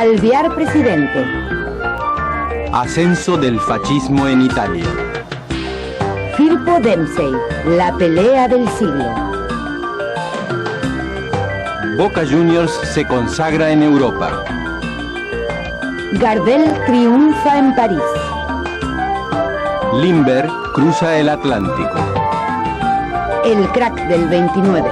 Alvear presidente. Ascenso del fascismo en Italia. Firpo Dempsey, la pelea del siglo. Boca Juniors se consagra en Europa. Gardel triunfa en París. Limber cruza el Atlántico. El crack del 29.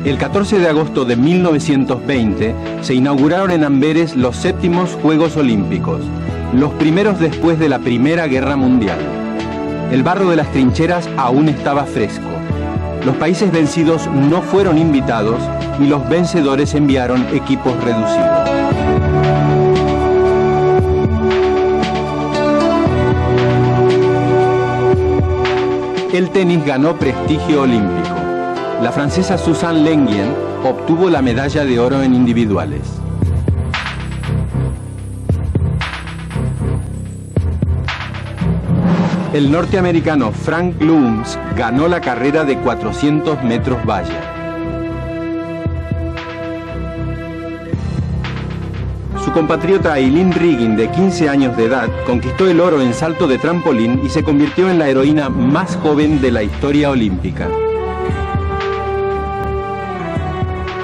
El 14 de agosto de 1920 se inauguraron en Amberes los séptimos Juegos Olímpicos, los primeros después de la Primera Guerra Mundial. El barro de las trincheras aún estaba fresco. Los países vencidos no fueron invitados y los vencedores enviaron equipos reducidos. El tenis ganó prestigio olímpico. La francesa Suzanne Lenglen obtuvo la medalla de oro en individuales. El norteamericano Frank Looms ganó la carrera de 400 metros valla. Su compatriota Eileen Riggin, de 15 años de edad, conquistó el oro en salto de trampolín y se convirtió en la heroína más joven de la historia olímpica.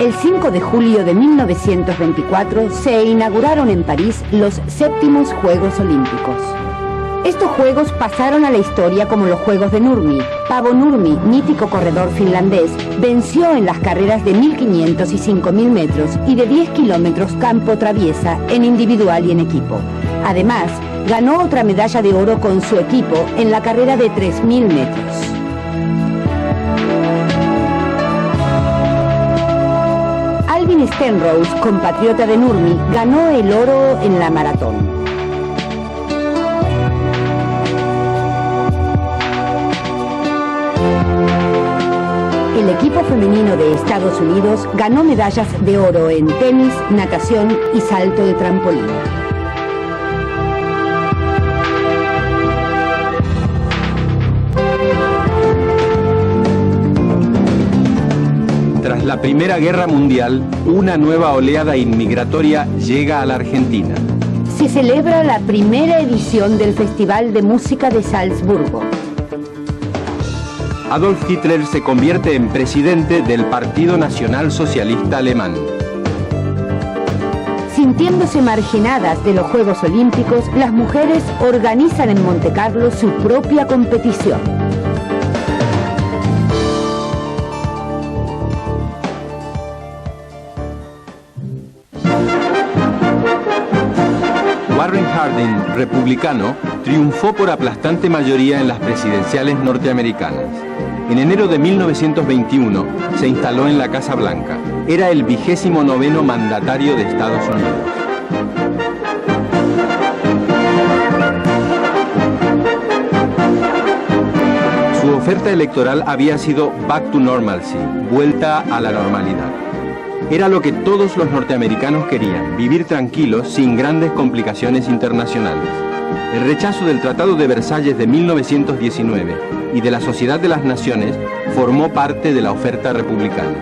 El 5 de julio de 1924 se inauguraron en París los séptimos Juegos Olímpicos. Estos Juegos pasaron a la historia como los Juegos de Nurmi. Paavo Nurmi, mítico corredor finlandés, venció en las carreras de 1500 y 5000 metros y de 10 kilómetros campo traviesa en individual y en equipo. Además, ganó otra medalla de oro con su equipo en la carrera de 3000 metros. Alvin Stenrose, compatriota de Nurmi, ganó el oro en la maratón. El equipo femenino de Estados Unidos ganó medallas de oro en tenis, natación y salto de trampolín. Tras la Primera Guerra Mundial, una nueva oleada inmigratoria llega a la Argentina. Se celebra la primera edición del Festival de Música de Salzburgo. Adolf Hitler se convierte en presidente del Partido Nacional Socialista Alemán. Sintiéndose marginadas de los Juegos Olímpicos, las mujeres organizan en Montecarlo su propia competición. Warren Harding, republicano, triunfó por aplastante mayoría en las presidenciales norteamericanas. En enero de 1921 se instaló en la Casa Blanca. Era el 29º mandatario de Estados Unidos. oferta electoral había sido back to normalcy, vuelta a la normalidad. Era lo que todos los norteamericanos querían, vivir tranquilos sin grandes complicaciones internacionales. El rechazo del Tratado de Versalles de 1919 y de la Sociedad de las Naciones formó parte de la oferta republicana.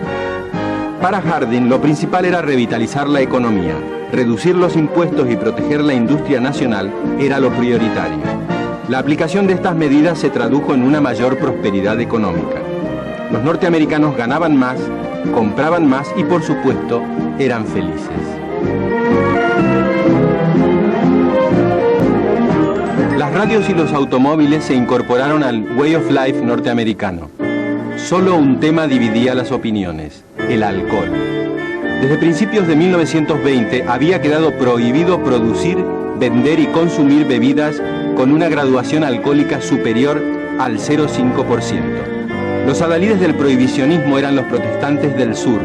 Para Harding, lo principal era revitalizar la economía. Reducir los impuestos y proteger la industria nacional era lo prioritario. La aplicación de estas medidas se tradujo en una mayor prosperidad económica. Los norteamericanos ganaban más, compraban más y, por supuesto, eran felices. Las radios y los automóviles se incorporaron al way of life norteamericano. Solo un tema dividía las opiniones: el alcohol. Desde principios de 1920 había quedado prohibido producir, vender y consumir bebidas con una graduación alcohólica superior al 0,5%. Los adalides del prohibicionismo eran los protestantes del sur,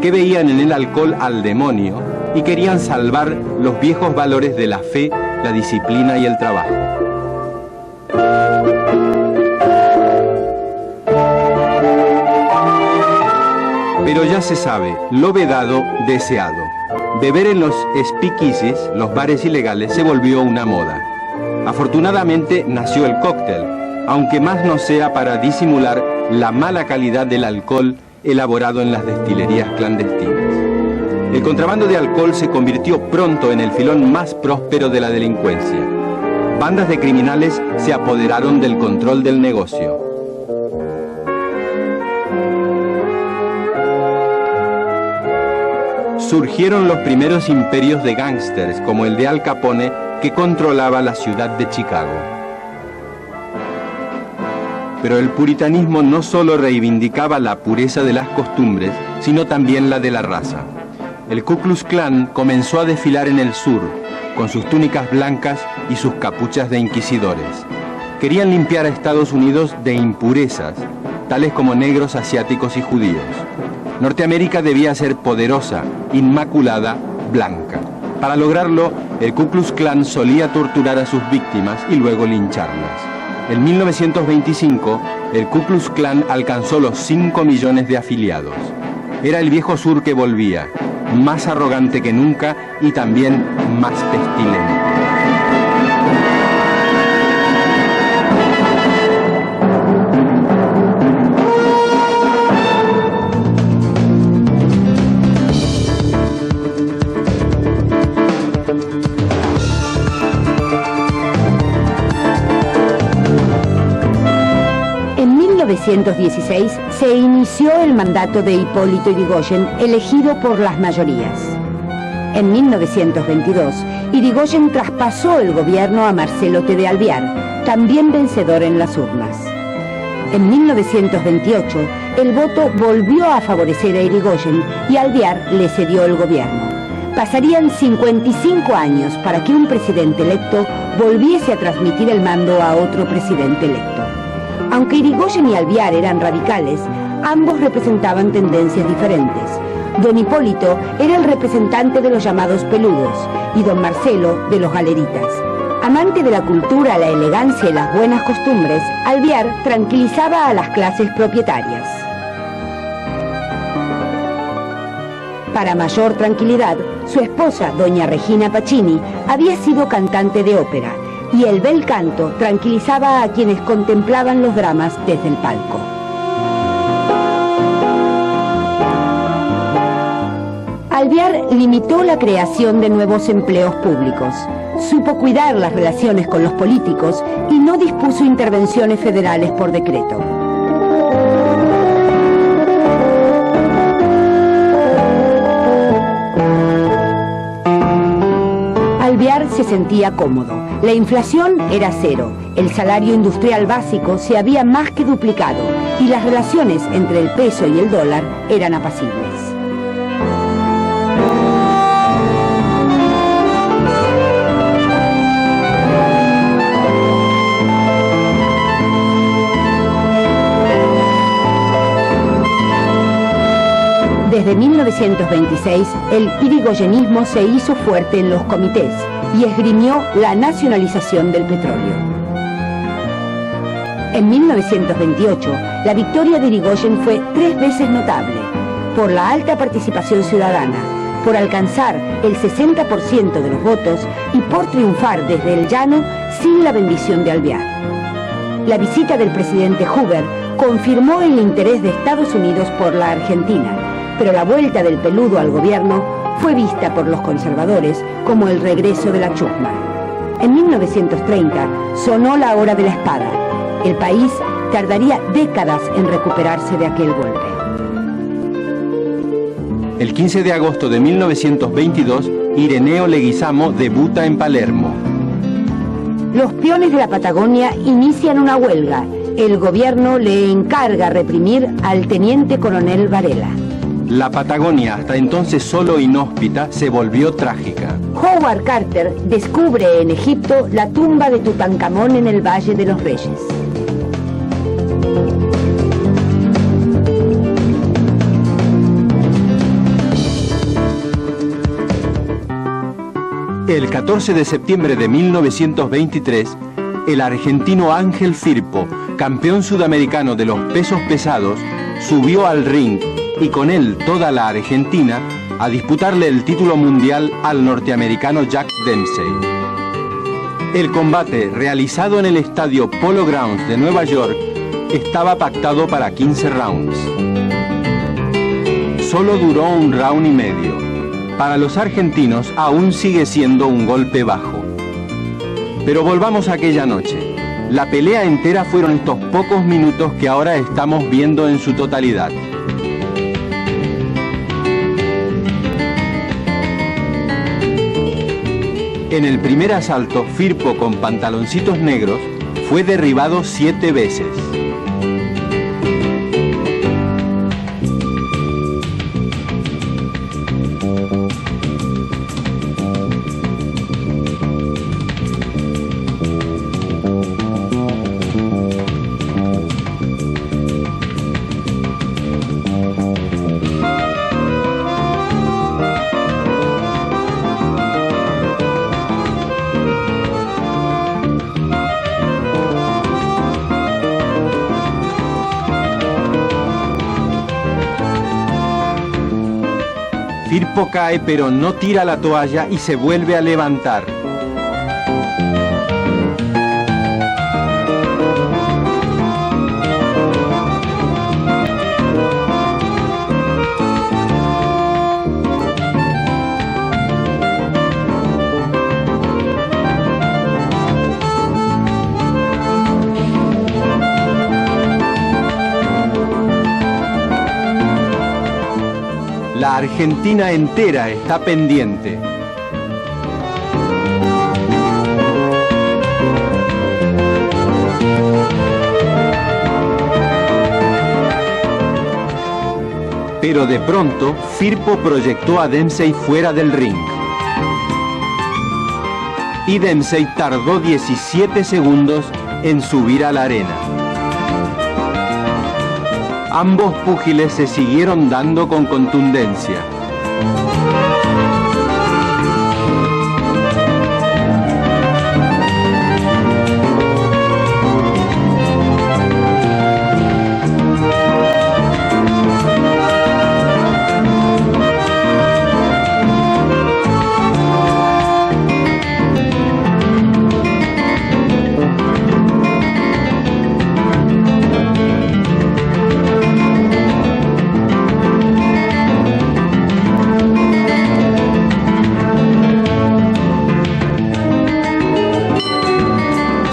que veían en el alcohol al demonio y querían salvar los viejos valores de la fe, la disciplina y el trabajo. Pero ya se sabe, lo vedado, deseado. Beber en los speakeasies, los bares ilegales, se volvió una moda. Afortunadamente nació el cóctel, aunque más no sea para disimular la mala calidad del alcohol elaborado en las destilerías clandestinas. El contrabando de alcohol se convirtió pronto en el filón más próspero de la delincuencia. Bandas de criminales se apoderaron del control del negocio. Surgieron los primeros imperios de gángsters, como el de Al Capone, que controlaba la ciudad de Chicago. Pero el puritanismo no solo reivindicaba la pureza de las costumbres, sino también la de la raza. El Ku Klux Klan comenzó a desfilar en el sur, con sus túnicas blancas y sus capuchas de inquisidores. Querían limpiar a Estados Unidos de impurezas, tales como negros, asiáticos y judíos. Norteamérica debía ser poderosa, inmaculada, blanca. Para lograrlo, el Ku Klux Klan solía torturar a sus víctimas y luego lincharlas. En 1925, el Ku Klux Klan alcanzó los 5 millones de afiliados. Era el viejo sur que volvía, más arrogante que nunca y también más pestilente. En 1916 se inició el mandato de Hipólito Yrigoyen, elegido por las mayorías. En 1922, Yrigoyen traspasó el gobierno a Marcelo T. de Alvear, también vencedor en las urnas. En 1928, el voto volvió a favorecer a Yrigoyen y Alvear le cedió el gobierno. Pasarían 55 años para que un presidente electo volviese a transmitir el mando a otro presidente electo. Aunque Yrigoyen y Alvear eran radicales, ambos representaban tendencias diferentes. Don Hipólito era el representante de los llamados peludos y don Marcelo de los galeritas. Amante de la cultura, la elegancia y las buenas costumbres, Alvear tranquilizaba a las clases propietarias. Para mayor tranquilidad, su esposa, doña Regina Pacini, había sido cantante de ópera, y el bel canto tranquilizaba a quienes contemplaban los dramas desde el palco. Alvear limitó la creación de nuevos empleos públicos, supo cuidar las relaciones con los políticos y no dispuso intervenciones federales por decreto. Alvear se sentía cómodo. La inflación era cero, el salario industrial básico se había más que duplicado y las relaciones entre el peso y el dólar eran apacibles. Desde 1926, el yrigoyenismo se hizo fuerte en los comités y esgrimió la nacionalización del petróleo. En 1928, la victoria de Irigoyen fue 3 veces notable, por la alta participación ciudadana, por alcanzar el 60% de los votos y por triunfar desde el llano sin la bendición de Alvear. La visita del presidente Hoover confirmó el interés de Estados Unidos por la Argentina, pero la vuelta del peludo al gobierno fue vista por los conservadores como el regreso de la chusma. En 1930 sonó la hora de la espada. El país tardaría décadas en recuperarse de aquel golpe. El 15 de agosto de 1922, Ireneo Leguizamo debuta en Palermo. Los peones de la Patagonia inician una huelga. El gobierno le encarga reprimir al teniente coronel Varela. La Patagonia, hasta entonces solo inhóspita, se volvió trágica. Howard Carter descubre en Egipto la tumba de Tutankamón en el Valle de los Reyes. El 14 de septiembre de 1923, el argentino Ángel Firpo, campeón sudamericano de los pesos pesados, subió al ring y con él toda la Argentina a disputarle el título mundial al norteamericano Jack Dempsey. El combate, realizado en el estadio Polo Grounds de Nueva York, estaba pactado para 15 rounds. Solo duró un round y medio. Para los argentinos aún sigue siendo un golpe bajo. Pero volvamos a aquella noche. La pelea entera fueron estos pocos minutos que ahora estamos viendo en su totalidad. En el primer asalto, Firpo, con pantaloncitos negros, fue derribado 7 veces. Firpo cae, pero no tira la toalla y se vuelve a levantar. La Argentina entera está pendiente. Pero de pronto, Firpo proyectó a Dempsey fuera del ring. Y Dempsey tardó 17 segundos en subir a la arena. Ambos púgiles se siguieron dando con contundencia.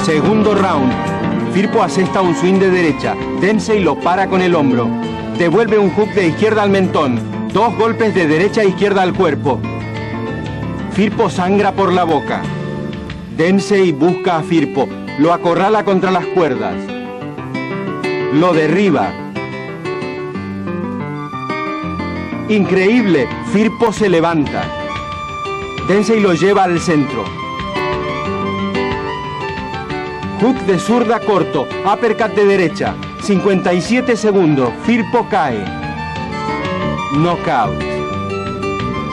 Segundo round. Firpo asesta un swing de derecha. Dempsey lo para con el hombro. Devuelve un hook de izquierda al mentón. 2 golpes de derecha a izquierda al cuerpo. Firpo sangra por la boca. Dempsey busca a Firpo. Lo acorrala contra las cuerdas. Lo derriba. Increíble. Firpo se levanta. Dempsey lo lleva al centro. Hook de zurda corto, uppercut de derecha, 57 segundos, Firpo cae. Knockout.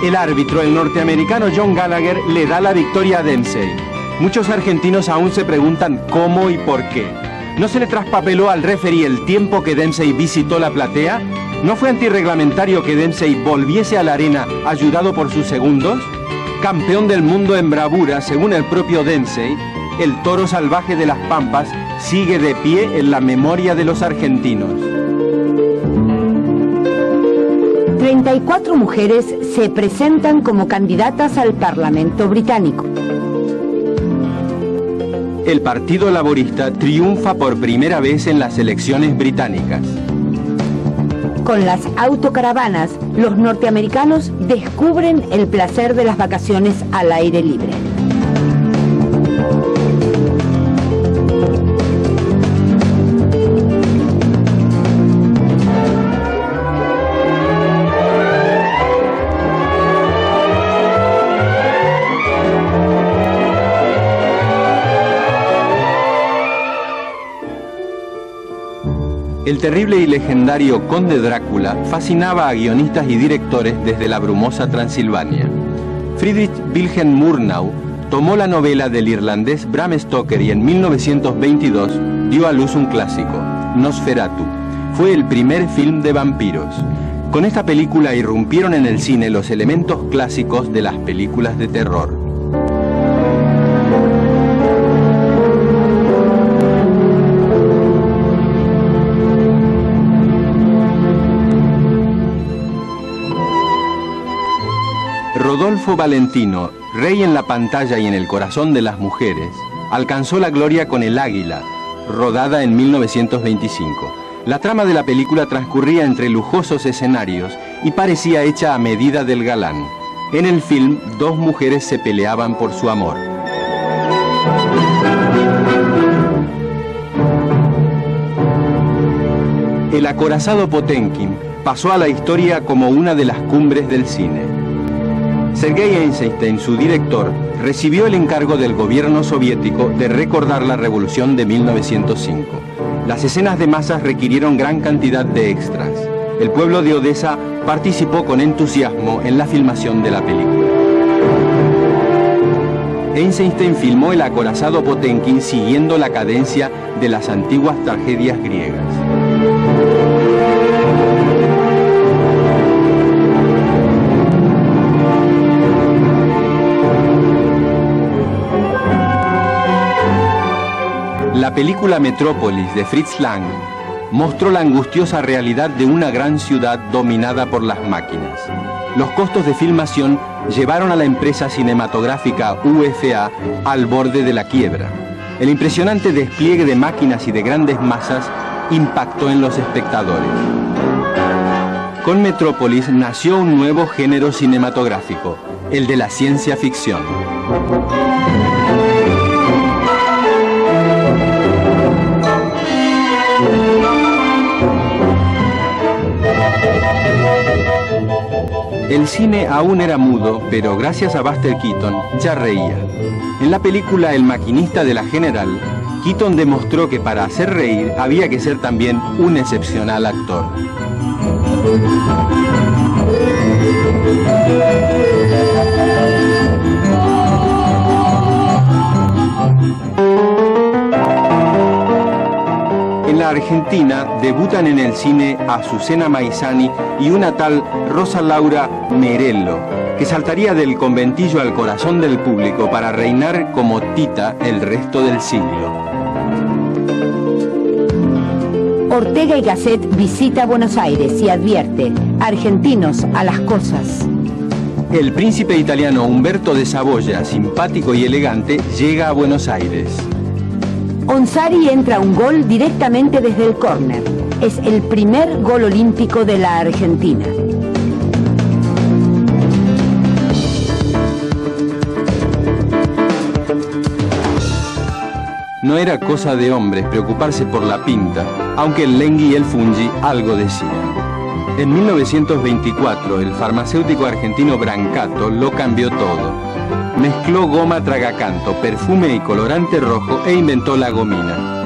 El árbitro, el norteamericano John Gallagher, le da la victoria a Dempsey. Muchos argentinos aún se preguntan cómo y por qué. ¿No se le traspapeló al referee el tiempo que Dempsey visitó la platea? ¿No fue antirreglamentario que Dempsey volviese a la arena ayudado por sus segundos? Campeón del mundo en bravura, según el propio Dempsey, el toro salvaje de las Pampas sigue de pie en la memoria de los argentinos. 34 mujeres se presentan como candidatas al Parlamento británico. El Partido Laborista triunfa por primera vez en las elecciones británicas. Con las autocaravanas, los norteamericanos descubren el placer de las vacaciones al aire libre. El terrible y legendario Conde Drácula fascinaba a guionistas y directores desde la brumosa Transilvania. Friedrich Wilhelm Murnau tomó la novela del irlandés Bram Stoker y en 1922 dio a luz un clásico, Nosferatu. Fue el primer film de vampiros. Con esta película irrumpieron en el cine los elementos clásicos de las películas de terror. Rodolfo Valentino, rey en la pantalla y en el corazón de las mujeres, alcanzó la gloria con El Águila, rodada en 1925. La trama de la película transcurría entre lujosos escenarios y parecía hecha a medida del galán. En el film, dos mujeres se peleaban por su amor. El acorazado Potemkin pasó a la historia como una de las cumbres del cine. Sergei Eisenstein, su director, recibió el encargo del gobierno soviético de recordar la revolución de 1905. Las escenas de masas requirieron gran cantidad de extras. El pueblo de Odessa participó con entusiasmo en la filmación de la película. Eisenstein filmó el acorazado Potemkin siguiendo la cadencia de las antiguas tragedias griegas. La película Metrópolis de Fritz Lang mostró la angustiosa realidad de una gran ciudad dominada por las máquinas. Los costos de filmación llevaron a la empresa cinematográfica UFA al borde de la quiebra. El impresionante despliegue de máquinas y de grandes masas impactó en los espectadores. Con Metrópolis nació un nuevo género cinematográfico, el de la ciencia ficción. El cine aún era mudo, pero gracias a Buster Keaton ya reía. En la película El maquinista de la General, Keaton demostró que para hacer reír había que ser también un excepcional actor. En la Argentina debutan en el cine Azucena Maizani y una tal Rosa Laura Merello, que saltaría del conventillo al corazón del público para reinar como Tita el resto del siglo. Ortega y Gasset visita Buenos Aires y advierte: argentinos a las cosas. El príncipe italiano Humberto de Saboya, simpático y elegante, llega a Buenos Aires. Onsari entra un gol directamente desde el córner. Es el primer gol olímpico de la Argentina. No era cosa de hombres preocuparse por la pinta, aunque el Lenghi y el Fungi algo decían. En 1924, el farmacéutico argentino Brancato lo cambió todo. Mezcló goma tragacanto, perfume y colorante rojo e inventó la gomina.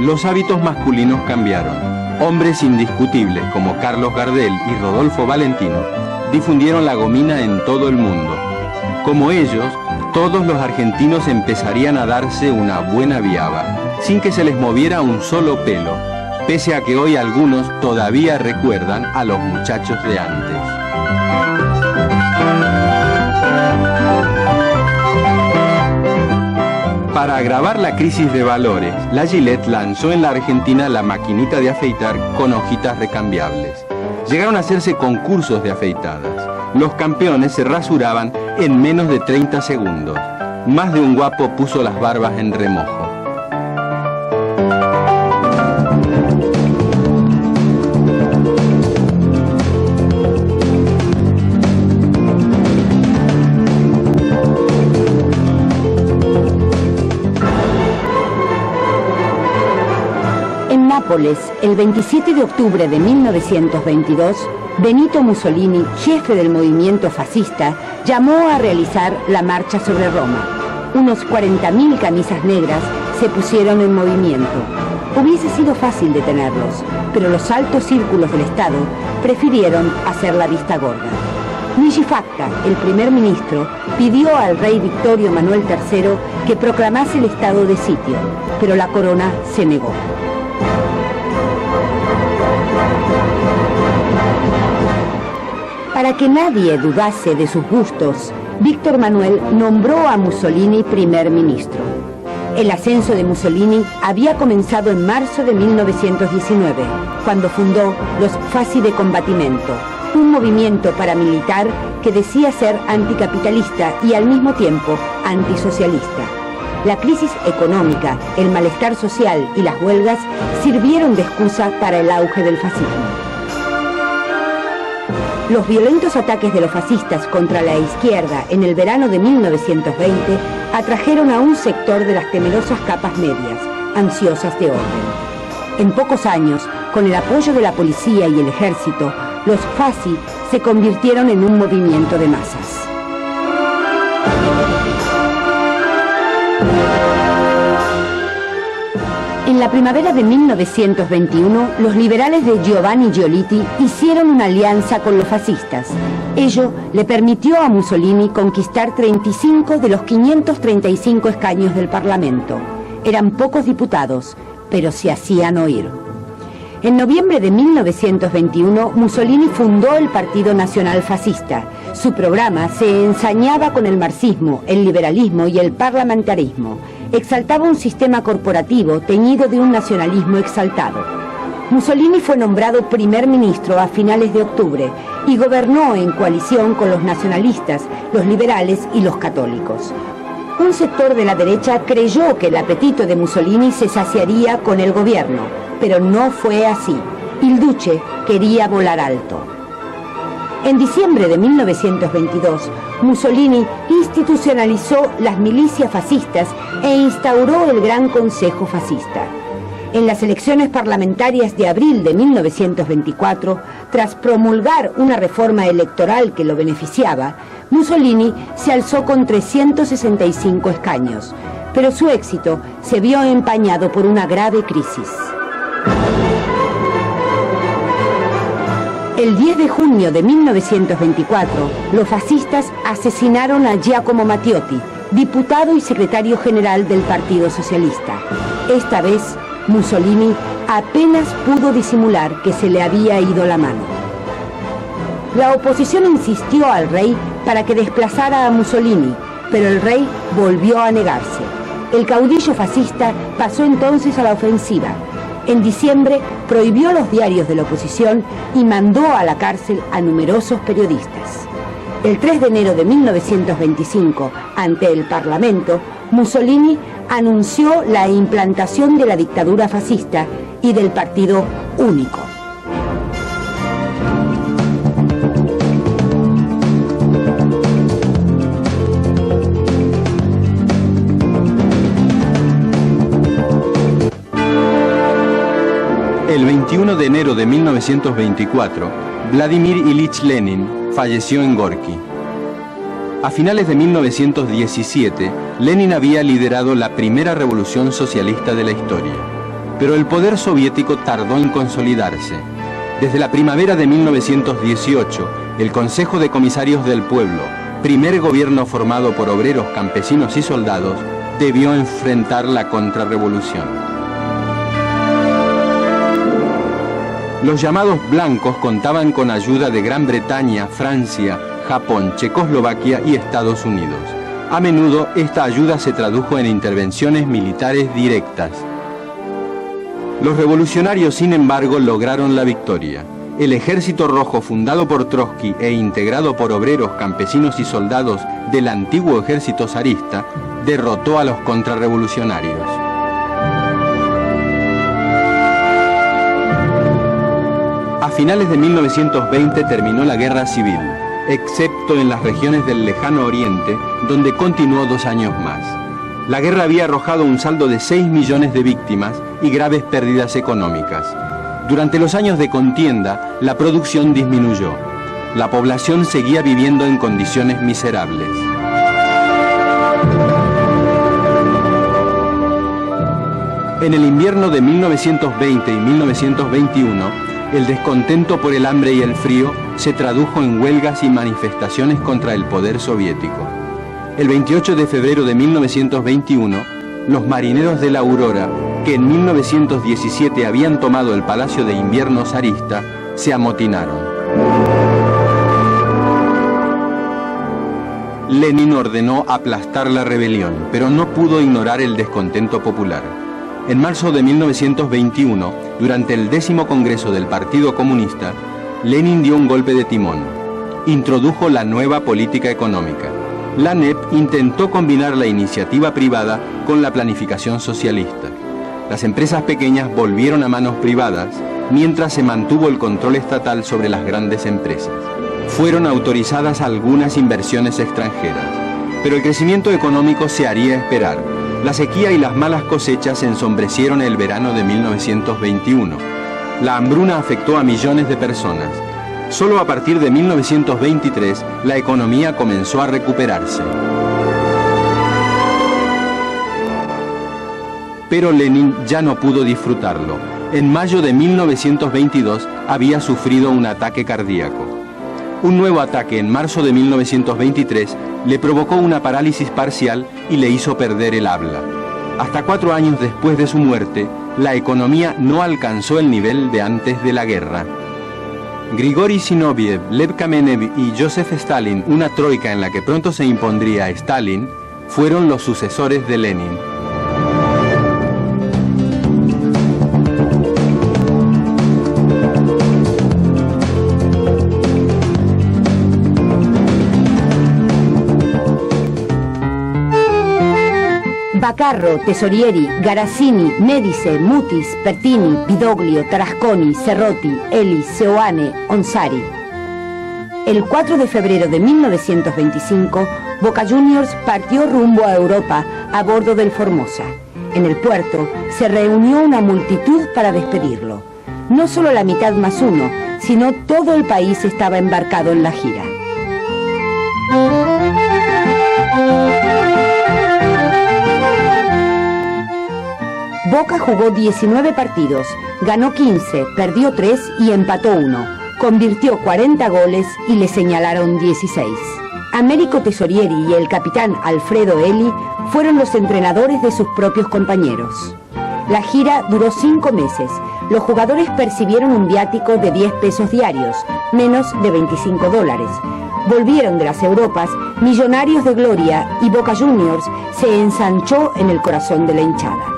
Los hábitos masculinos cambiaron. Hombres indiscutibles como Carlos Gardel y Rodolfo Valentino difundieron la gomina en todo el mundo. Como ellos, todos los argentinos empezarían a darse una buena viaba. sin que se les moviera un solo pelo, pese a que hoy algunos todavía recuerdan a los muchachos de antes. Para agravar la crisis de valores, la Gillette lanzó en la Argentina la maquinita de afeitar con hojitas recambiables. Llegaron a hacerse concursos de afeitadas. Los campeones se rasuraban en menos de 30 segundos. Más de un guapo puso las barbas en remojo. En Nápoles, el 27 de octubre de 1922, Benito Mussolini, jefe del movimiento fascista, llamó a realizar la marcha sobre Roma. Unos 40.000 camisas negras se pusieron en movimiento. Hubiese sido fácil detenerlos, pero los altos círculos del Estado prefirieron hacer la vista gorda. Luigi Facca, el primer ministro, pidió al rey Victorio Manuel III que proclamase el estado de sitio, pero la corona se negó. Para que nadie dudase de sus gustos, Víctor Manuel nombró a Mussolini primer ministro. El ascenso de Mussolini había comenzado en marzo de 1919, cuando fundó los Fasci de Combattimento, un movimiento paramilitar que decía ser anticapitalista y al mismo tiempo antisocialista. La crisis económica, el malestar social y las huelgas sirvieron de excusa para el auge del fascismo. Los violentos ataques de los fascistas contra la izquierda en el verano de 1920 atrajeron a un sector de las temerosas capas medias, ansiosas de orden. En pocos años, con el apoyo de la policía y el ejército, los Fasci se convirtieron en un movimiento de masas. En la primavera de 1921, los liberales de Giovanni Giolitti hicieron una alianza con los fascistas. Ello le permitió a Mussolini conquistar 35 de los 535 escaños del Parlamento. Eran pocos diputados, pero se hacían oír. En noviembre de 1921, Mussolini fundó el Partido Nacional Fascista. Su programa se ensañaba con el marxismo, el liberalismo y el parlamentarismo. Exaltaba un sistema corporativo teñido de un nacionalismo exaltado. Mussolini fue nombrado primer ministro a finales de octubre y gobernó en coalición con los nacionalistas, los liberales y los católicos. Un sector de la derecha creyó que el apetito de Mussolini se saciaría con el gobierno, pero no fue así. Il Duce quería volar alto. En diciembre de 1922, Mussolini institucionalizó las milicias fascistas e instauró el Gran Consejo Fascista. En las elecciones parlamentarias de abril de 1924, tras promulgar una reforma electoral que lo beneficiaba, Mussolini se alzó con 365 escaños, pero su éxito se vio empañado por una grave crisis. El 10 de junio de 1924, los fascistas asesinaron a Giacomo Matteotti, diputado y secretario general del Partido Socialista. Esta vez, Mussolini apenas pudo disimular que se le había ido la mano. La oposición insistió al rey para que desplazara a Mussolini, pero el rey volvió a negarse. El caudillo fascista pasó entonces a la ofensiva. En diciembre prohibió los diarios de la oposición y mandó a la cárcel a numerosos periodistas. El 3 de enero de 1925, ante el Parlamento, Mussolini anunció la implantación de la dictadura fascista y del Partido Único. El 21 de enero de 1924, Vladimir Ilich Lenin falleció en Gorki. A finales de 1917, Lenin había liderado la primera revolución socialista de la historia, pero el poder soviético tardó en consolidarse. Desde la primavera de 1918, el Consejo de Comisarios del Pueblo, primer gobierno formado por obreros, campesinos y soldados, debió enfrentar la contrarrevolución. Los llamados blancos contaban con ayuda de Gran Bretaña, Francia, Japón, Checoslovaquia y Estados Unidos. A menudo esta ayuda se tradujo en intervenciones militares directas. Los revolucionarios, sin embargo, lograron la victoria. El Ejército Rojo, fundado por Trotsky e integrado por obreros, campesinos y soldados del antiguo ejército zarista, derrotó a los contrarrevolucionarios. A finales de 1920 terminó la guerra civil, excepto en las regiones del lejano oriente, donde continuó 2 años más. La guerra había arrojado un saldo de 6 millones de víctimas y graves pérdidas económicas. Durante los años de contienda, la producción disminuyó. La población seguía viviendo en condiciones miserables. En el invierno de 1920 y 1921, el descontento por el hambre y el frío se tradujo en huelgas y manifestaciones contra el poder soviético. El 28 de febrero de 1921, los marineros de la Aurora, que en 1917 habían tomado el Palacio de Invierno zarista, se amotinaron. Lenin ordenó aplastar la rebelión, pero no pudo ignorar el descontento popular. En marzo de 1921, durante el 10º Congreso del Partido Comunista, Lenin dio un golpe de timón. Introdujo la nueva política económica. La NEP intentó combinar la iniciativa privada con la planificación socialista. Las empresas pequeñas volvieron a manos privadas, mientras se mantuvo el control estatal sobre las grandes empresas. Fueron autorizadas algunas inversiones extranjeras, pero el crecimiento económico se haría esperar. La sequía y las malas cosechas ensombrecieron el verano de 1921. La hambruna afectó a millones de personas. Solo a partir de 1923, la economía comenzó a recuperarse. Pero Lenin ya no pudo disfrutarlo. En mayo de 1922 había sufrido un ataque cardíaco. Un nuevo ataque en marzo de 1923 le provocó una parálisis parcial y le hizo perder el habla. Hasta 4 años después de su muerte, la economía no alcanzó el nivel de antes de la guerra. Grigori Zinoviev, Lev Kamenev y Joseph Stalin, una troika en la que pronto se impondría Stalin, fueron los sucesores de Lenin. Bacarro, Tesorieri, Garazzini, Medice, Mutis, Pertini, Vidoglio, Tarasconi, Serrotti, Elis, Seoane, Onsari. El 4 de febrero de 1925, Boca Juniors partió rumbo a Europa a bordo del Formosa. En el puerto se reunió una multitud para despedirlo. No solo la mitad más uno, sino todo el país estaba embarcado en la gira. Boca jugó 19 partidos, ganó 15, perdió 3 y empató 1. Convirtió 40 goles y le señalaron 16. Américo Tesorieri y el capitán Alfredo Eli fueron los entrenadores de sus propios compañeros. La gira duró 5 meses. Los jugadores percibieron un viático de 10 pesos diarios, menos de $25. Volvieron de las Europas millonarios de gloria y Boca Juniors se ensanchó en el corazón de la hinchada.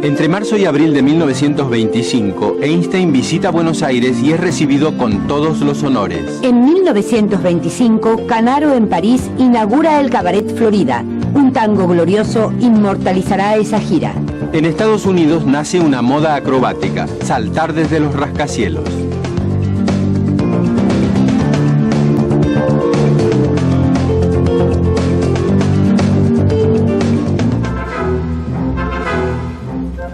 Entre marzo y abril de 1925, Einstein visita Buenos Aires y es recibido con todos los honores. En 1925, Canaro en París inaugura el Cabaret Florida. Un tango glorioso inmortalizará esa gira. En Estados Unidos nace una moda acrobática, saltar desde los rascacielos.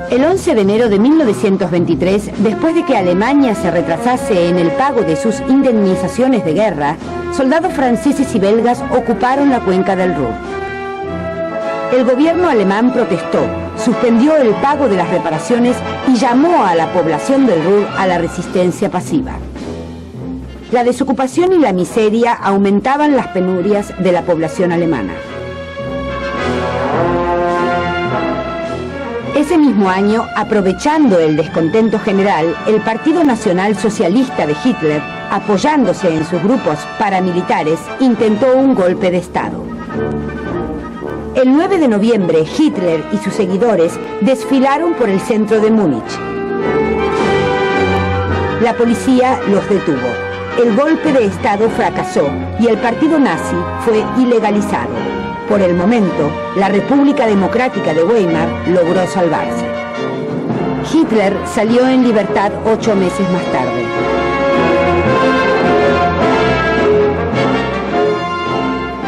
El 11 de enero de 1923, después de que Alemania se retrasase en el pago de sus indemnizaciones de guerra, soldados franceses y belgas ocuparon la cuenca del Ruhr. El gobierno alemán protestó, suspendió el pago de las reparaciones y llamó a la población del Ruhr a la resistencia pasiva. La desocupación y la miseria aumentaban las penurias de la población alemana. Ese mismo año, aprovechando el descontento general, el Partido Nacional Socialista de Hitler, apoyándose en sus grupos paramilitares, intentó un golpe de Estado. El 9 de noviembre, Hitler y sus seguidores desfilaron por el centro de Múnich. La policía los detuvo. El golpe de Estado fracasó y el partido nazi fue ilegalizado. Por el momento, la República Democrática de Weimar logró salvarse. Hitler salió en libertad 8 meses más tarde.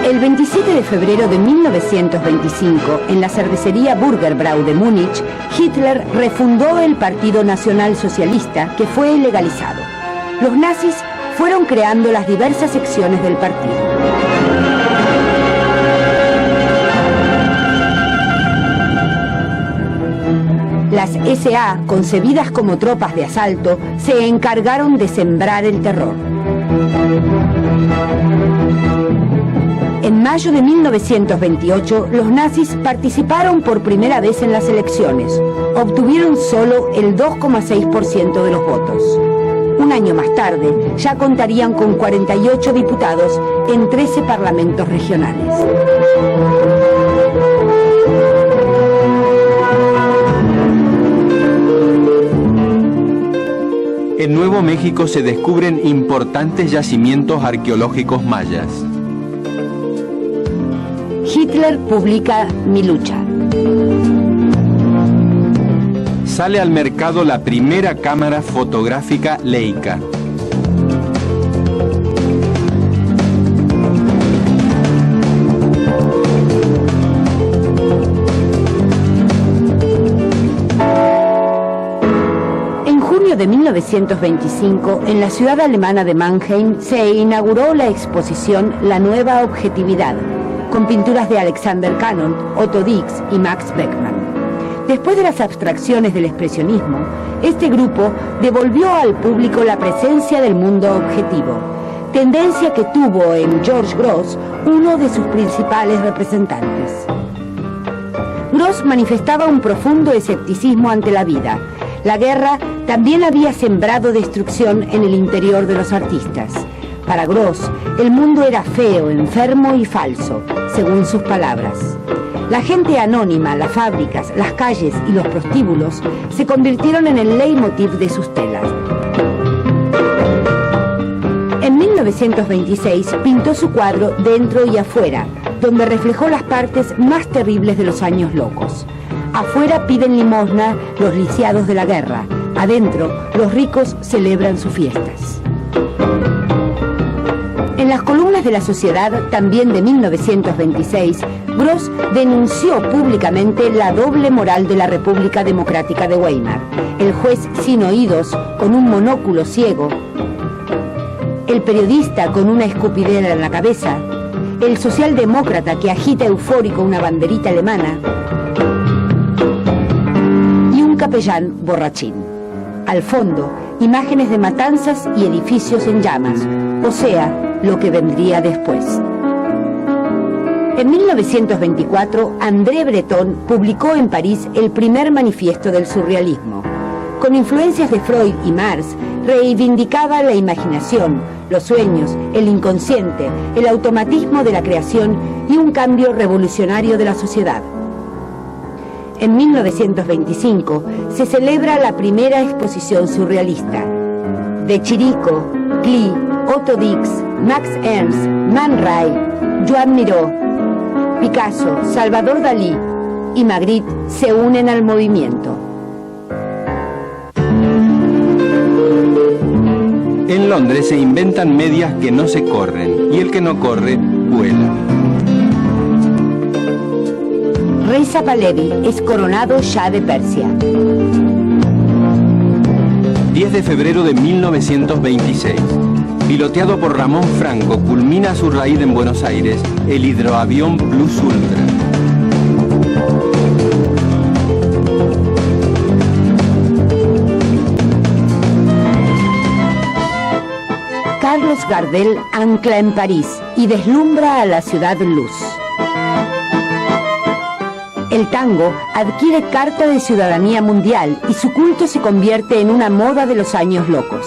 El 27 de febrero de 1925, en la cervecería Burgerbrau de Múnich, Hitler refundó el Partido Nacional Socialista, que fue legalizado. Los nazis fueron creando las diversas secciones del partido. Las SA, concebidas como tropas de asalto, se encargaron de sembrar el terror. En mayo de 1928, los nazis participaron por primera vez en las elecciones. Obtuvieron solo el 2,6% de los votos. Un año más tarde, ya contarían con 48 diputados en 13 parlamentos regionales. En Nuevo México se descubren importantes yacimientos arqueológicos mayas. Hitler publica Mi lucha. Sale al mercado la primera cámara fotográfica Leica. En junio de 1925, en la ciudad alemana de Mannheim, se inauguró la exposición La Nueva Objetividad, con pinturas de Alexander Canon, Otto Dix y Max Beckmann. Después de las abstracciones del expresionismo, este grupo devolvió al público la presencia del mundo objetivo, tendencia que tuvo en George Grosz uno de sus principales representantes. Grosz manifestaba un profundo escepticismo ante la vida. La guerra también había sembrado destrucción en el interior de los artistas. Para Grosz, el mundo era feo, enfermo y falso, según sus palabras. La gente anónima, las fábricas, las calles y los prostíbulos se convirtieron en el leitmotiv de sus telas. En 1926 pintó su cuadro Dentro y afuera, donde reflejó las partes más terribles de los años locos. Afuera piden limosna los lisiados de la guerra, adentro los ricos celebran sus fiestas. En las columnas de La Sociedad, también de 1926, Grosz denunció públicamente la doble moral de la República Democrática de Weimar, el juez sin oídos con un monóculo ciego, el periodista con una escupidera en la cabeza, el socialdemócrata que agita eufórico una banderita alemana y un capellán borrachín. Al fondo, imágenes de matanzas y edificios en llamas, o sea, lo que vendría después. En 1924, André Breton publicó en París el primer manifiesto del surrealismo. Con influencias de Freud y Marx, reivindicaba la imaginación, los sueños, el inconsciente, el automatismo de la creación y un cambio revolucionario de la sociedad. En 1925 se celebra la primera exposición surrealista. De Chirico, Klee, Otto Dix, Max Ernst, Man Ray, Joan Miró, Picasso, Salvador Dalí y Magritte se unen al movimiento. En Londres se inventan medias que no se corren y el que no corre, vuela. Reza Pahlavi es coronado Shah de Persia. 10 de febrero de 1926. Piloteado por Ramón Franco, culmina su raíz en Buenos Aires el hidroavión Plus Ultra. Carlos Gardel ancla en París y deslumbra a la ciudad luz. El tango adquiere carta de ciudadanía mundial y su culto se convierte en una moda de los años locos.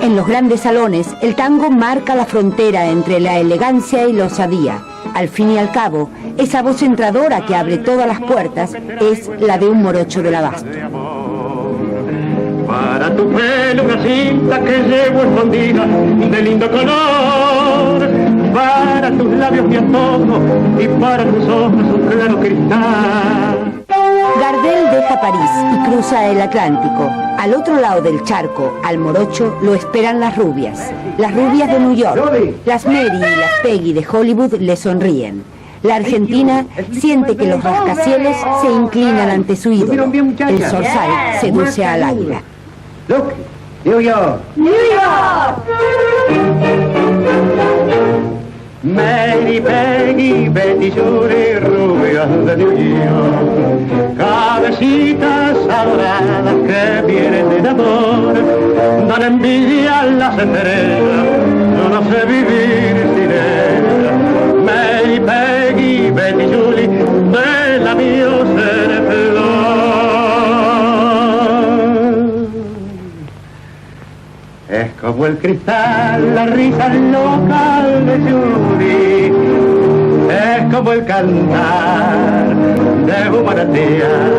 En los grandes salones, el tango marca la frontera entre la elegancia y la osadía. Al fin y al cabo, esa voz entradora que abre todas las puertas es la de un morocho del abasto. Para tu pelo una cinta que llevo escondida de lindo color, para tus labios mi antojo y para tus ojos un claro cristal. Gardel deja París y cruza el Atlántico. Al otro lado del charco, al morocho, lo esperan las rubias de New York. Las Mary y las Peggy de Hollywood le sonríen. La argentina siente que los rascacielos se inclinan ante su ídolo. El zorzal seduce al águila. Look, New York. New York. Mary, Peggy, Betty, Julie, rubias de New York, cabecitas adoradas que vienen del amor, dan envidia a las estrellas, yo no sé vivir sin ellas. Mary, Peggy, Betty, Julie, de la en flor. Es como el cristal, la risa loca de Judy, es como el cantar de un manantial.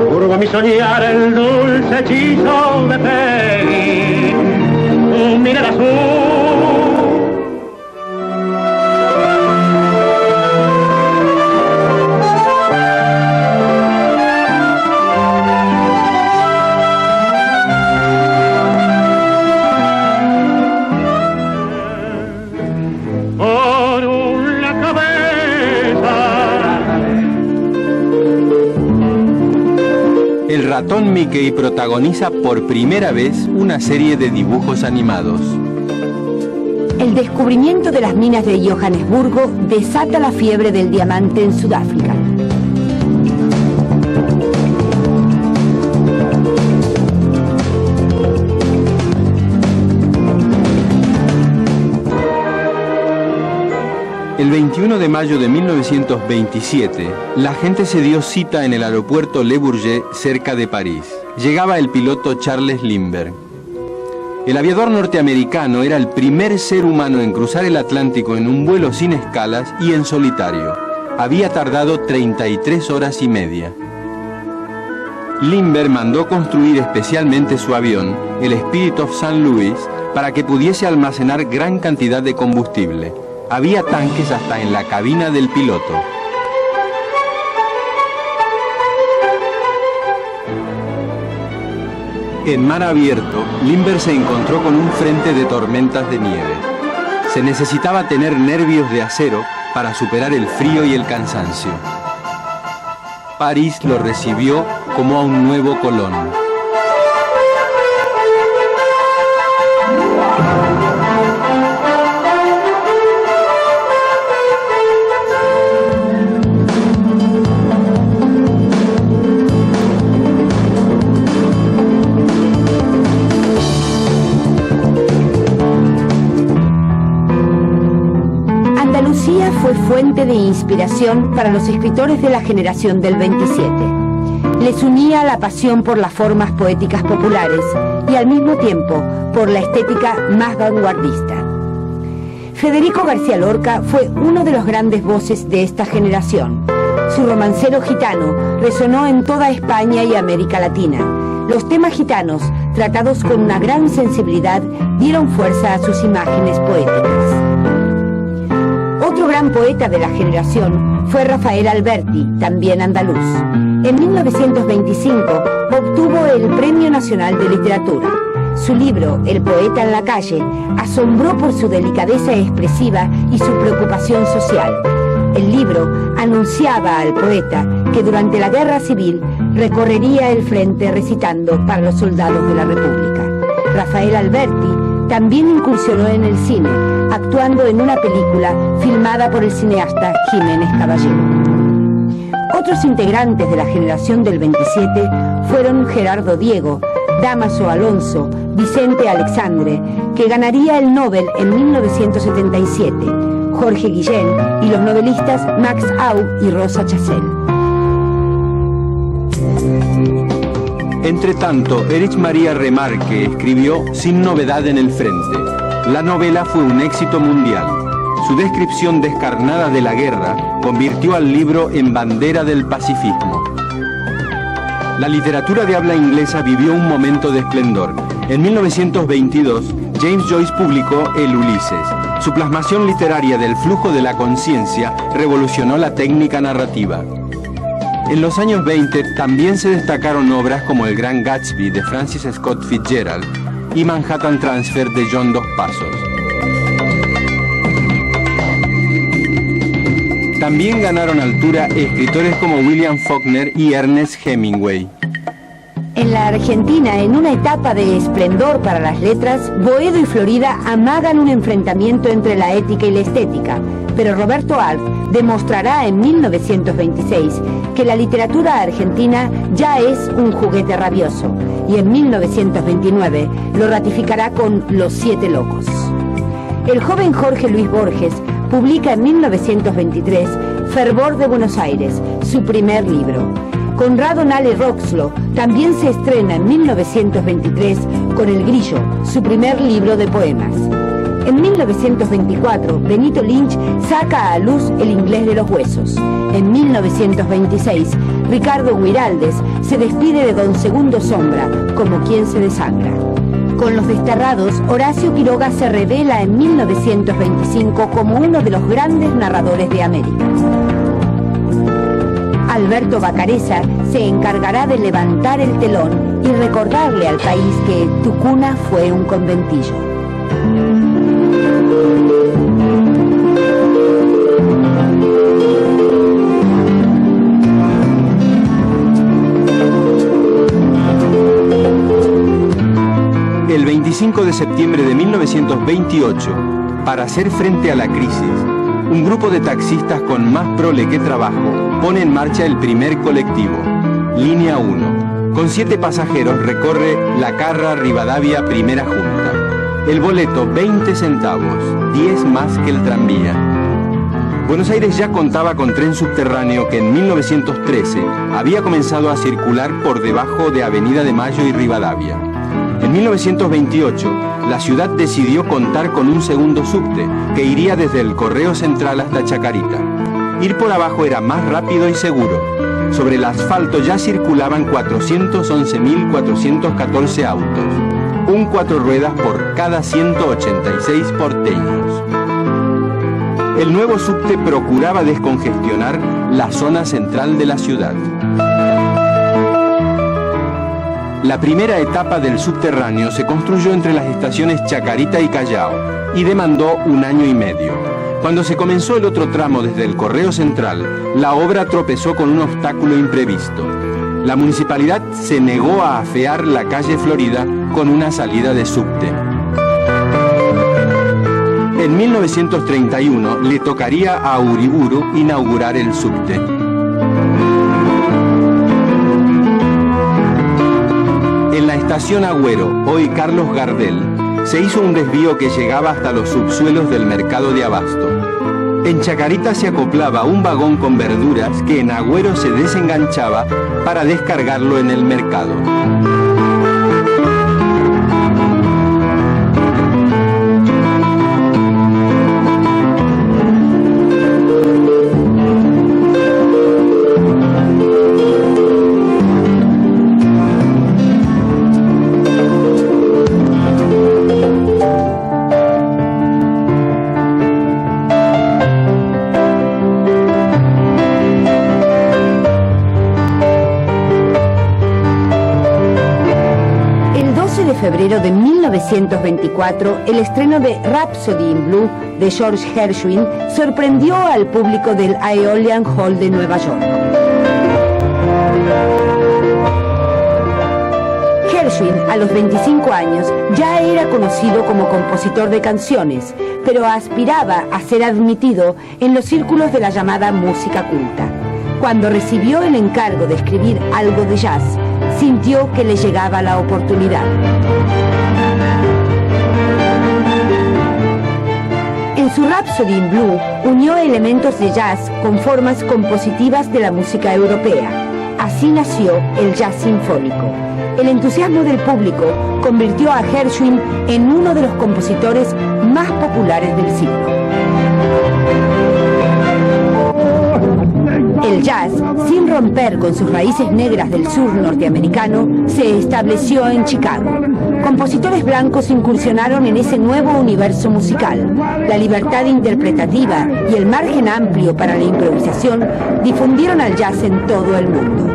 Curva mi soñar el dulce hechizo de Peggy, un mirar azul. El ratón Mickey protagoniza por primera vez una serie de dibujos animados. El descubrimiento de las minas de Johannesburgo desata la fiebre del diamante en Sudáfrica. El 21 de mayo de 1927, la gente se dio cita en el aeropuerto Le Bourget, cerca de París. Llegaba el piloto Charles Lindbergh. El aviador norteamericano era el primer ser humano en cruzar el Atlántico en un vuelo sin escalas y en solitario. Había tardado 33 horas y media. Lindbergh mandó construir especialmente su avión, el Spirit of St. Louis, para que pudiese almacenar gran cantidad de combustible. Había tanques hasta en la cabina del piloto. En mar abierto, Lindbergh se encontró con un frente de tormentas de nieve. Se necesitaba tener nervios de acero para superar el frío y el cansancio. París lo recibió como a un nuevo Colón. Andalucía fue fuente de inspiración para los escritores de la generación del 27. Les unía la pasión por las formas poéticas populares y al mismo tiempo por la estética más vanguardista. Federico García Lorca fue uno de los grandes voces de esta generación. Su romancero gitano resonó en toda España y América Latina. Los temas gitanos, tratados con una gran sensibilidad, dieron fuerza a sus imágenes poéticas. Otro gran poeta de la generación fue Rafael Alberti, también andaluz. En 1925 obtuvo el Premio Nacional de Literatura. Su libro, El poeta en la calle, asombró por su delicadeza expresiva y su preocupación social. El libro anunciaba al poeta que durante la Guerra Civil recorrería el frente recitando para los soldados de la República. Rafael Alberti también incursionó en el cine, actuando en una película filmada por el cineasta Jiménez Caballero. Otros integrantes de la generación del 27 fueron Gerardo Diego, Dámaso Alonso, Vicente Alexandre, que ganaría el Nobel en 1977, Jorge Guillén y los novelistas Max Aub y Rosa Chazelle. Entre tanto, Erich Maria Remarque escribió Sin novedad en el frente. La novela fue un éxito mundial. Su descripción descarnada de la guerra convirtió al libro en bandera del pacifismo. La literatura de habla inglesa vivió un momento de esplendor. En 1922, James Joyce publicó El Ulises. Su plasmación literaria del flujo de la conciencia revolucionó la técnica narrativa. En los años 20 también se destacaron obras como El Gran Gatsby de Francis Scott Fitzgerald y Manhattan Transfer de John Dos Passos. También ganaron altura escritores como William Faulkner y Ernest Hemingway. En la Argentina, en una etapa de esplendor para las letras, Boedo y Florida amagan un enfrentamiento entre la ética y la estética, pero Roberto Arlt demostrará en 1926 que la literatura argentina ya es un juguete rabioso, y en 1929 lo ratificará con Los Siete Locos. El joven Jorge Luis Borges publica en 1923 Fervor de Buenos Aires, su primer libro. Conrado Nale Roxlo también se estrena en 1923 con El Grillo, su primer libro de poemas. En 1924, Benito Lynch saca a luz El Inglés de los Huesos. En 1926, Ricardo Guiraldes se despide de Don Segundo Sombra, como quien se desangra. Con Los Desterrados, Horacio Quiroga se revela en 1925 como uno de los grandes narradores de América. Alberto Bacareza se encargará de levantar el telón y recordarle al país que tu cuna fue un conventillo. El 25 de septiembre de 1928, para hacer frente a la crisis, un grupo de taxistas con más prole que trabajo pone en marcha el primer colectivo, Línea 1. Con 7 pasajeros recorre La Carra Rivadavia Primera Junta. El boleto 20 centavos, 10 más que el tranvía. Buenos Aires ya contaba con tren subterráneo que en 1913 había comenzado a circular por debajo de Avenida de Mayo y Rivadavia. En 1928, la ciudad decidió contar con un segundo subte que iría desde el Correo Central hasta Chacarita. Ir por abajo era más rápido y seguro. Sobre el asfalto ya circulaban 411.414 autos, un 4 ruedas por cada 186 porteños. El nuevo subte procuraba descongestionar la zona central de la ciudad. La primera etapa del subterráneo se construyó entre las estaciones Chacarita y Callao y demandó 1 año y medio. Cuando se comenzó el otro tramo desde el Correo Central, la obra tropezó con un obstáculo imprevisto. La municipalidad se negó a afear la calle Florida con una salida de subte. En 1931 le tocaría a Uriburu inaugurar el subte. En la estación Agüero, hoy Carlos Gardel, se hizo un desvío que llegaba hasta los subsuelos del mercado de Abasto. En Chacarita se acoplaba un vagón con verduras que en Agüero se desenganchaba para descargarlo en el mercado. Febrero de 1924, el estreno de Rhapsody in Blue de George Gershwin sorprendió al público del Aeolian Hall de Nueva York. Gershwin, a los 25 años, ya era conocido como compositor de canciones, pero aspiraba a ser admitido en los círculos de la llamada música culta. Cuando recibió el encargo de escribir algo de jazz, sintió que le llegaba la oportunidad. En su Rhapsody in Blue unió elementos de jazz con formas compositivas de la música europea. Así nació el jazz sinfónico. El entusiasmo del público convirtió a Gershwin en uno de los compositores más populares del siglo. El jazz, sin romper con sus raíces negras del sur norteamericano, se estableció en Chicago. Compositores blancos incursionaron en ese nuevo universo musical. La libertad interpretativa y el margen amplio para la improvisación difundieron al jazz en todo el mundo.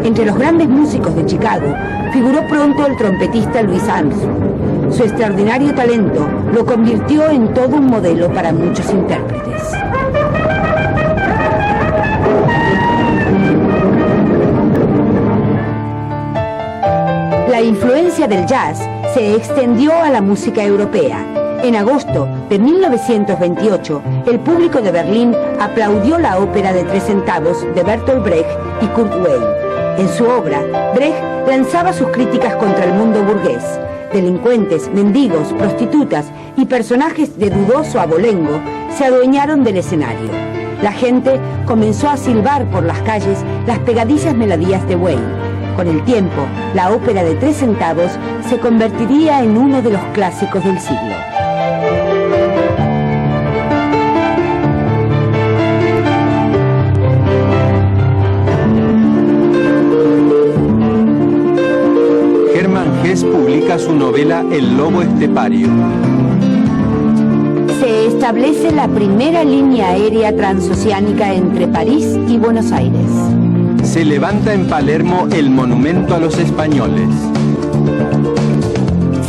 Entre los grandes músicos de Chicago figuró pronto el trompetista Louis Armstrong. Su extraordinario talento lo convirtió en todo un modelo para muchos intérpretes. La influencia del jazz se extendió a la música europea. En agosto de 1928, el público de Berlín aplaudió la ópera de 3 centavos de Bertolt Brecht y Kurt Weill. En su obra, Brecht lanzaba sus críticas contra el mundo burgués. Delincuentes, mendigos, prostitutas y personajes de dudoso abolengo se adueñaron del escenario. La gente comenzó a silbar por las calles las pegadizas melodías de Weill. Con el tiempo, la ópera de 3 centavos se convertiría en uno de los clásicos del siglo. Hermann Hesse publica su novela El lobo estepario. Se establece la primera línea aérea transoceánica entre París y Buenos Aires. Se levanta en Palermo el monumento a los españoles.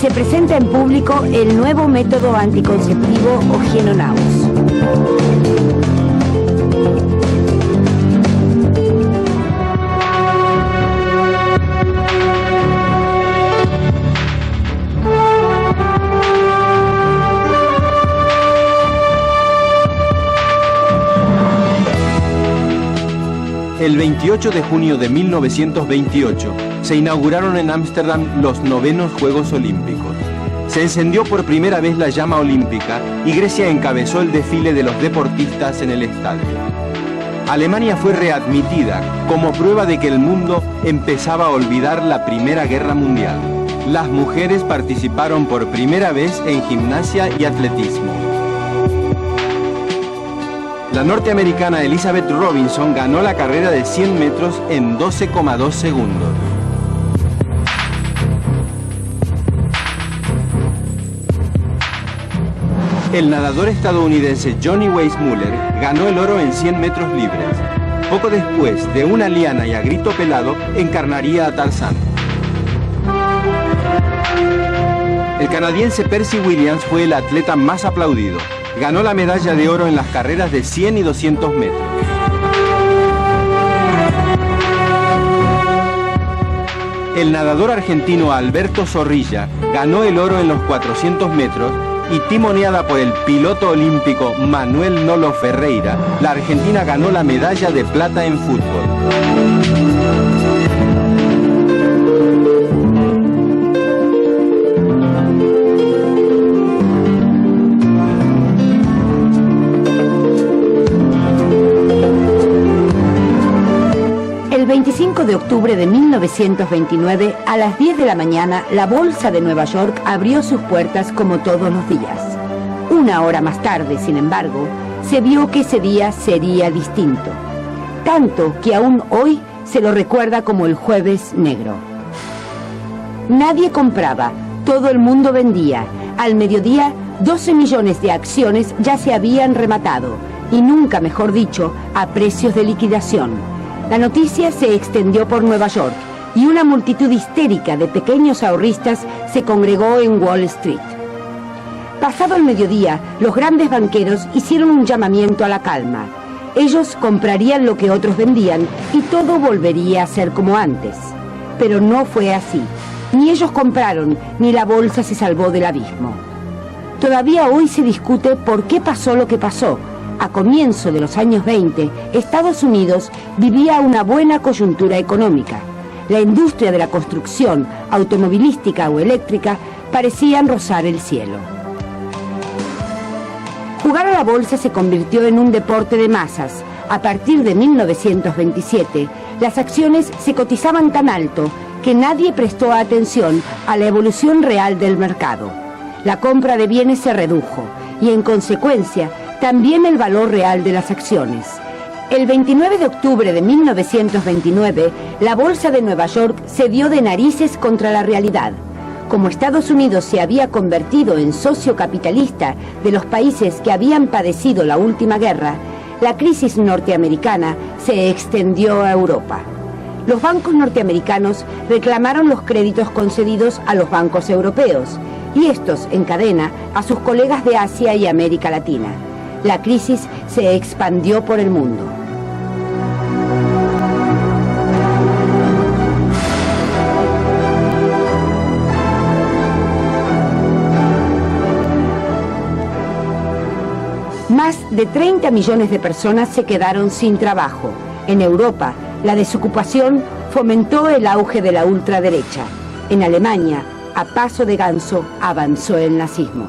Se presenta en público el nuevo método anticonceptivo Oginonaus. El 28 de junio de 1928 se inauguraron en Ámsterdam los 9º Juegos Olímpicos. Se encendió por primera vez la llama olímpica y Grecia encabezó el desfile de los deportistas en el estadio. Alemania fue readmitida como prueba de que el mundo empezaba a olvidar la Primera Guerra Mundial. Las mujeres participaron por primera vez en gimnasia y atletismo. La norteamericana Elizabeth Robinson ganó la carrera de 100 metros en 12,2 segundos. El nadador estadounidense Johnny Weissmuller ganó el oro en 100 metros libres. Poco después, de una liana y a grito pelado, encarnaría a Tarzán. El canadiense Percy Williams fue el atleta más aplaudido. Ganó la medalla de oro en las carreras de 100 y 200 metros. El nadador argentino Alberto Zorrilla ganó el oro en los 400 metros y timoneada por el piloto olímpico Manuel Nolo Ferreira, la Argentina ganó la medalla de plata en fútbol. El 25 de octubre de 1929, a las 10 de la mañana, la Bolsa de Nueva York abrió sus puertas como todos los días. Una hora más tarde, sin embargo, se vio que ese día sería distinto. Tanto que aún hoy se lo recuerda como el Jueves Negro. Nadie compraba, todo el mundo vendía. Al mediodía, 12 millones de acciones ya se habían rematado, y nunca mejor dicho, a precios de liquidación. La noticia se extendió por Nueva York y una multitud histérica de pequeños ahorristas se congregó en Wall Street. Pasado el mediodía, los grandes banqueros hicieron un llamamiento a la calma. Ellos comprarían lo que otros vendían y todo volvería a ser como antes. Pero no fue así. Ni ellos compraron, ni la bolsa se salvó del abismo. Todavía hoy se discute por qué pasó lo que pasó. A comienzo de los años 20, Estados Unidos vivía una buena coyuntura económica. la industria de la construcción, automovilística o eléctrica, parecían rozar el cielo. Jugar a la bolsa se convirtió en un deporte de masas. A partir de 1927, las acciones se cotizaban tan alto que nadie prestó atención a la evolución real del mercado. La compra de bienes se redujo y, en consecuencia, también el valor real de las acciones. El 29 de octubre de 1929, la Bolsa de Nueva York se dio de narices contra la realidad. Como Estados Unidos se había convertido en socio capitalista de los países que habían padecido la última guerra, la crisis norteamericana se extendió a Europa. Los bancos norteamericanos reclamaron los créditos concedidos a los bancos europeos y estos en cadena a sus colegas de Asia y América Latina. La crisis se expandió por el mundo. Más de 30 millones de personas se quedaron sin trabajo. En Europa, la desocupación fomentó el auge de la ultraderecha. En Alemania, a paso de ganso, avanzó el nazismo.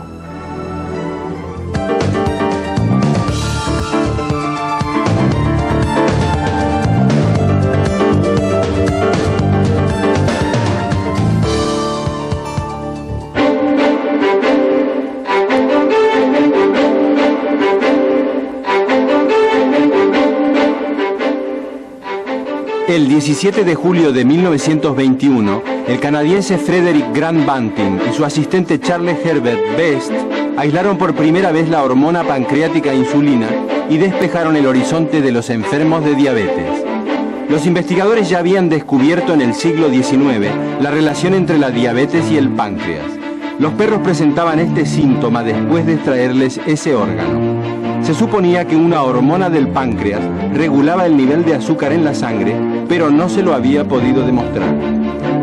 El 17 de julio de 1921, el canadiense Frederick Grant Banting y su asistente Charles Herbert Best aislaron por primera vez la hormona pancreática insulina y despejaron el horizonte de los enfermos de diabetes. Los investigadores ya habían descubierto en el siglo XIX la relación entre la diabetes y el páncreas. Los perros presentaban este síntoma después de extraerles ese órgano. Se suponía que una hormona del páncreas regulaba el nivel de azúcar en la sangre, pero no se lo había podido demostrar.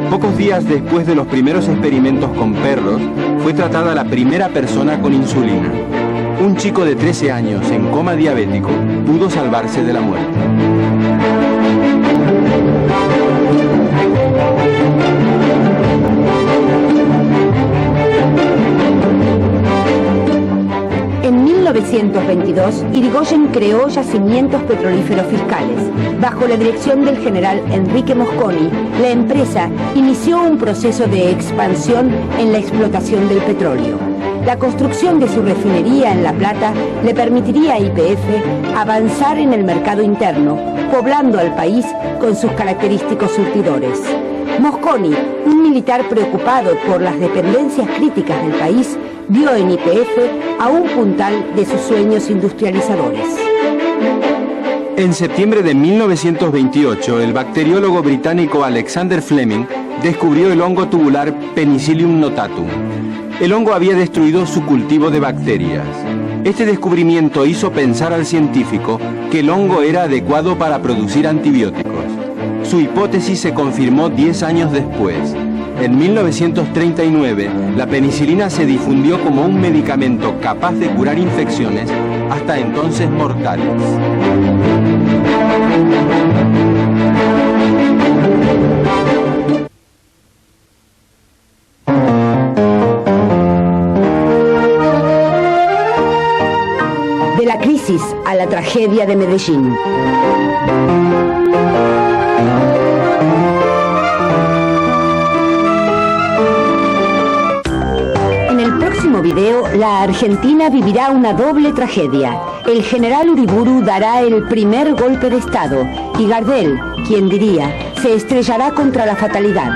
Pocos días después de los primeros experimentos con perros, fue tratada la primera persona con insulina. Un chico de 13 años en coma diabético pudo salvarse de la muerte. En 1922, Irigoyen creó yacimientos petrolíferos fiscales. Bajo la dirección del general Enrique Mosconi, la empresa inició un proceso de expansión en la explotación del petróleo. La construcción de su refinería en La Plata le permitiría a YPF avanzar en el mercado interno, poblando al país con sus característicos surtidores. Mosconi, un militar preocupado por las dependencias críticas del país, vio en YPF a un puntal de sus sueños industrializadores. En septiembre de 1928, el bacteriólogo británico Alexander Fleming descubrió el hongo tubular Penicillium notatum. El hongo había destruido su cultivo de bacterias. Este descubrimiento hizo pensar al científico que el hongo era adecuado para producir antibióticos. Su hipótesis se confirmó 10 años después. En 1939, la penicilina se difundió como un medicamento capaz de curar infecciones, hasta entonces mortales. De la crisis a la tragedia de Medellín. Video, la Argentina vivirá una doble tragedia. El general Uriburu dará el primer golpe de Estado y Gardel, quien diría, se estrellará contra la fatalidad.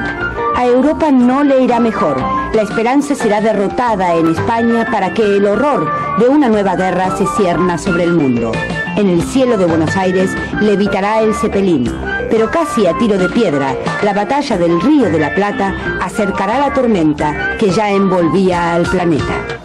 A Europa no le irá mejor. La esperanza será derrotada en España para que el horror de una nueva guerra se cierna sobre el mundo. En el cielo de Buenos Aires levitará el Cepelín. Pero casi a tiro de piedra, la batalla del Río de la Plata acercará la tormenta que ya envolvía al planeta.